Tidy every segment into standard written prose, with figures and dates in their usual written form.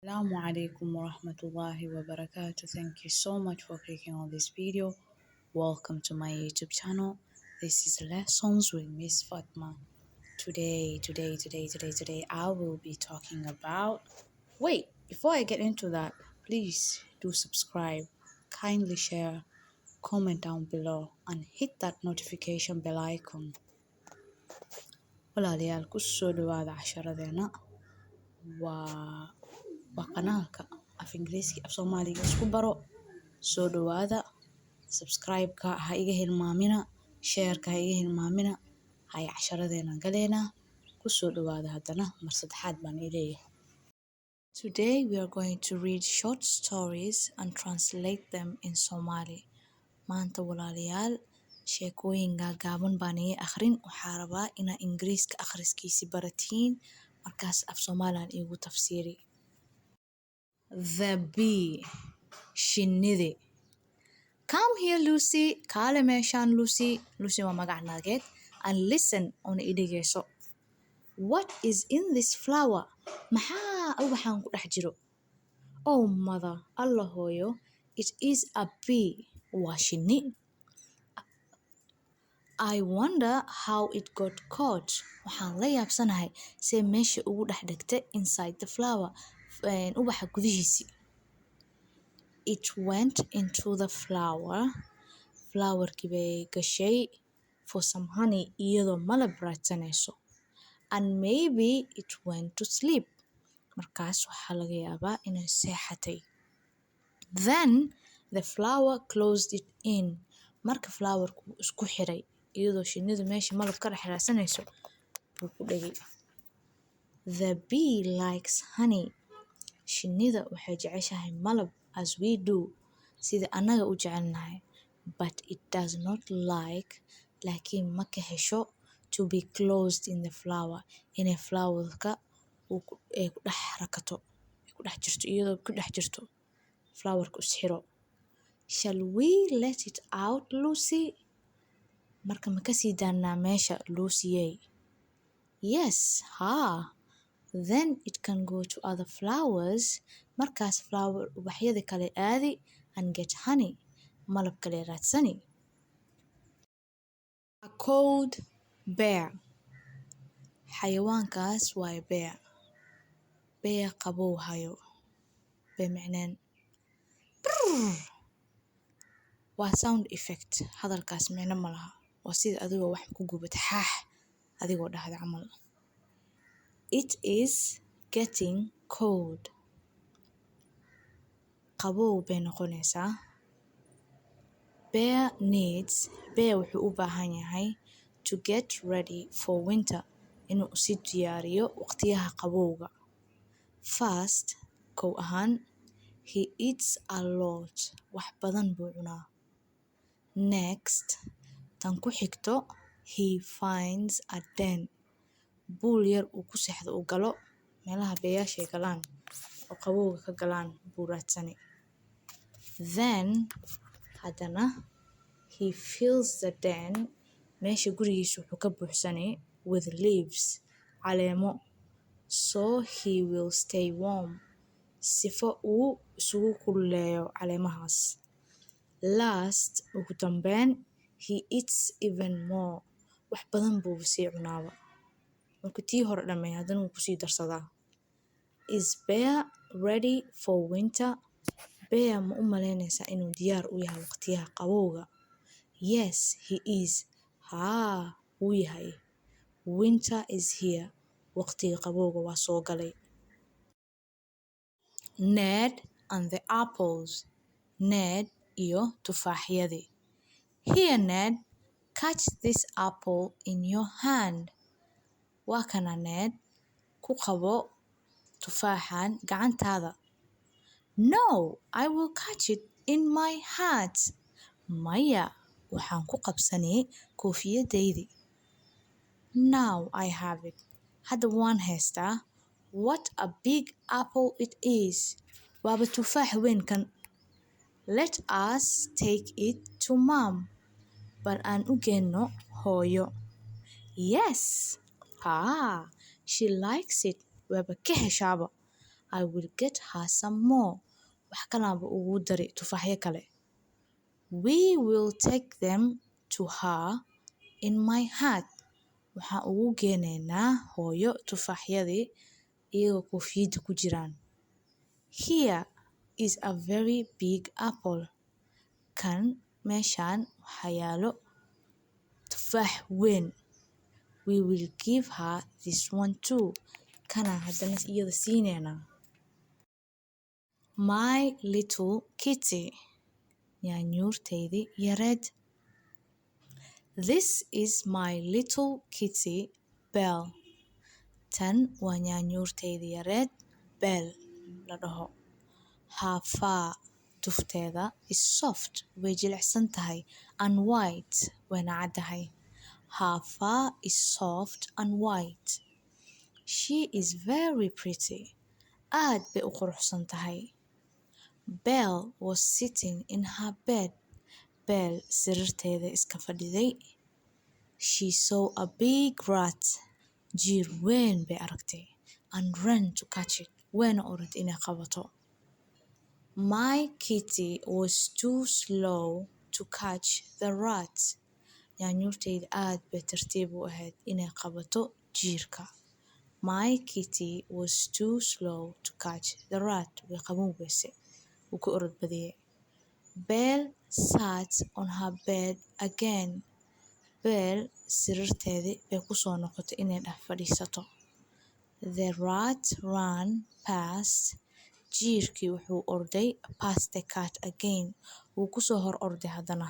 Assalamu alaikum wa rahmatullahi wa barakatuh. Thank you so much for clicking on this video. Welcome to my YouTube channel. This is Lessons with Miss Fatma. Today, I will be talking about... Wait, before I get into that, please do subscribe, kindly share, comment down below, and hit that notification bell icon. walaalayaal ku soo dhawaada casharadeena waa qanaalka af ingiriiska af soomaaliga isku baro. soo dhawaada, subscribe-ka ha iga hilmaamina, share-ka ha iga hilmaamina. hay casharadeena galeena ku soo dhawaada haddana mar saddexaad baan leeyahay. Today we are going to read short stories and translate them in Somali. maanta walaalayaal sheekooyin gaaban baan ii akhrin. waxaa rabaa inaa ingiriiska akhriskiisi baratiin, markaas af Soomaalian iigu tafsiiri. The bee, shinnidi. Come here Lucy, kaale meeshaan Lucy. Lucy waa magac naageed. And listen, ona idhegeyso. What is in this flower? Maxaa ubaxan ku dhex jiro? Oh mother, Allah hooyo, it is a bee. waa shinni. I wonder how it got caught. waxaan la yaabsanahay see meesha ugu dhex dhegtay inside the flower, ubaxa gudihiisi. It went into the flower. flowerkii bay gashay for some honey, iyadoo malab raadsanayso. And maybe it went to sleep. markaas waxaa laga yaabaa inay seexatay. Then the flower closed it in. marka flowerku isku xiray, iyadoo shinnidu meesha malab ka dhex raadsanayso buu ku dhegay. The bee likes honey. shinnida waxay jeceshahay malab as we do, sida annaga u jecelnahay. But it does not like, laakiin ma ka hesho, to be closed in the flower. inay flowerka ay ku dhex rakato, ay ku dhex jirto, iyadoo ku dhex jirto flowerka is xiro. Shall we let it out Lucy? marka ma ka sii daanaa meesha Lucyey? Yes, haa. Then it can go to other flowers. markaas flower ubaxyada kale aadi and get honey. malab kale raadsani. A cold bear. xayawaankaas waa bear. bear qabow hayo. bear micneen. waa sound effect. hadalkaas micno ma laha. waa sida adigoo wax ku gubad xaax adigoo dhahda camal. It is getting cold. qabow bay noqonaysaa. Bear wuxuu u baahan yahay to get ready for winter, inuu si diyaariyo waqtiyaha qabowga. First, kow ahaan, he eats a lot. wax badan buu cunaa. Next, tan ku xigto, he finds a den. buul yar uu ku seexdo uu galo, meelaha beeyaashay galaan oo qabowga ka galaan buu raadsani. Then haddana he fills the den. meesha gurigiisa wuxuu ka buuxsani with leaves, caleemo. So he will stay warm. sifo uu isugu kululeeyo caleemahaas. Last, ugu dambeyn, he eats even more. wax badan buu sii cunaaba. markuu tii hore dhammeeyo haddana wuu kusii darsadaa. Is bear ready for winter? bear ma u malaynaysaa inuu diyaar u yahay waqtiyaha qabowga? Yes, he is. haa, wuu yahay. Winter is here. waqtiga qabowga waa soo galay. Ned and the apples. Ned iyo tufaaxyadii. Here Ned, catch this apple in your hand. waa kana Ned, ku qabo tufaaxan gacantaada. No, I will catch it in my hat. maya, waxaan ku qabsanay koofiyadaydii. Now I have it. hadda waan haystaa. What a big apple it is. waaba tufaax weyn kan. Let us take it to mom. bal aan u geyno hooyo. Yes, haa, she likes it. waaba ka heshaaba. I will get her some more. Wax kalaanba ugu dari tufaaxyo kale. We will take them to her in my hat. Waxaan ugu geenaynaa hooyo tufaaxyadii iyagoo koofiyada ku jiraan. Here is a very big apple. Kan meeshaan waxaa yaalo tufaax weyn. We will give her this one too. Kana haddana iyada siinayna. My little kitty. Yaanyuurteydii yareed. This is my little kitty, Belle. Tan waa yaanyuurteydii yareed, Belle la dhaho. Her fur, tufteeda, is soft, way jilicsan tahay, and white, wayna caddahay. Her fur is soft and white. She is very pretty. Aad bay u quruxsan tahay. Belle was sitting in her bed. Belle sariirteeda iska fadhiday. She saw a big rat. Jiir weyn bay aragtay. And ran to catch it. Wayna orad inay qabato. My kitty was too slow to catch the rat. Yaanyuurteyda aad bay tartiib u ahayd inay qabato jiirka. My kitty was too slow to catch the rat. Way qaban weysay. Wuu ka orod badiyay. Belle sat on her bed again. Belle sariirteedii bay ku soo noqotay inay dhex fadhiisato. The rat ran past. Jiirkii wuxuu orday past the cat again. Wuu ku soo hor orday haddana.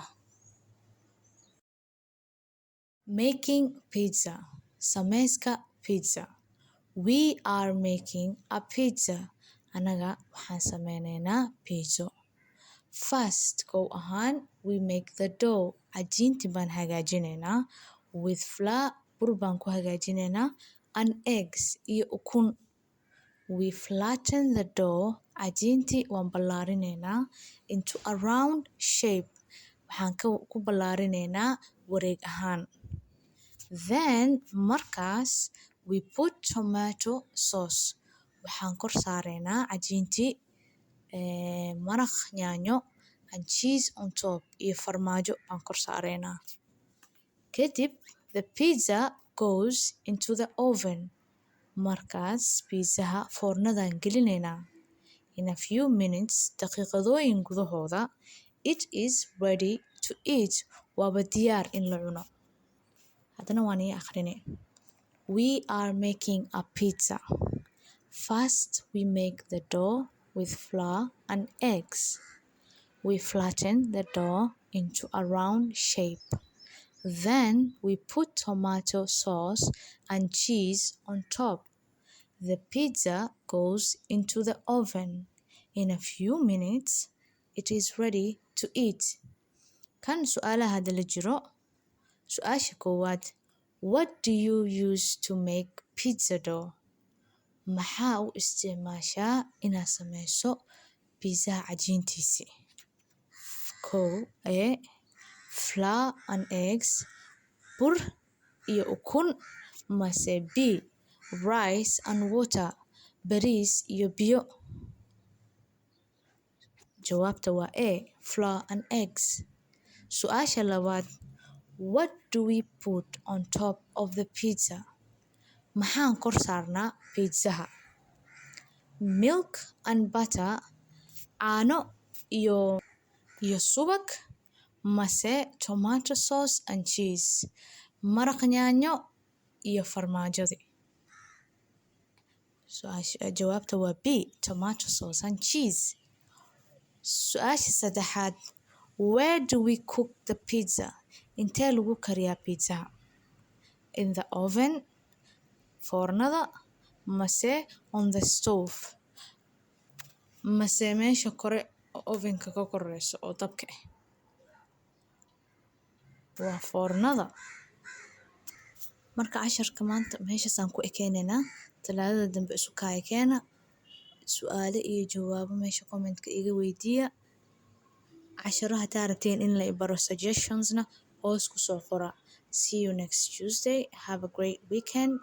Making pizza. Sameyska pizza. We are making a pizza. Anaga waxaan sameynaynaa pizzo. First, kow ahaan, we make the dough. Cajiinti baan hagaajinaynaa. With flour, bur baan ku hagaajinaynaa. And eggs, iyo ukun. We flatten the dough. Cajiinti waan ballaarinaynaa. Into a round shape. Waxaan ku ballaarinaynaa wareeg ahaan. Then, markaas, we put tomato sauce. Waxaan kor saaraynaa cajiintii maraq yaanyo and cheese on top iyo farmaajo baan kor saaraynaa. Kadib, the pizza goes into the oven. Markaas pizzaha foornadaan gelinaynaa. In a few minutes, daqiiqadooyin gudahooda, it is ready to eat. Waaba diyaar in la cuno. Haddana waan ii akhrinay. We are making a pizza. First, we make the dough with flour and eggs. We flatten the dough into a round shape. Then we put tomato sauce and cheese on top. The pizza goes into the oven. In a few minutes, it is ready to eat. Kan su'aalaha hadda la jiro. Su'aasha koowaad. What do you use to make pizza dough? Maxaa u isticmaashaa inaad sameyso pizzaha cajiintiisii? Kow, flour and eggs, bur iyo ukun, mase B, rice and water, bariis iyo biyo. Jawaabta waa A, flour and eggs. Su'aasha labaad. What do we put on top of the pizza? Maxaan kor saarnaa pizzaha? Milk and butter, caano iyo subag, mase tomato sauce and cheese, maraq yaanyo iyo farmaajadii. Jawaabta waa B, tomato sauce and cheese. Su'aasha saddexaad. Where do we cook the pizza? Intee lagu kariyaa pizzaha? In the oven, foornada, mase on the stove, mase meesha kore oo ovenka ka koreyso oo dabka ah. Waa foornada. Marka casharka maanta meeshaasaan ku ekeynaynaa. Talaadada dambe isu kaaya keena. Su'aalo iyo jawaabo meesha commentka iga weydiiya. Casharo hadaa rabteen in la ibaro suggestionsna hoos ku soo qora. See you next Tuesday. Have a great weekend.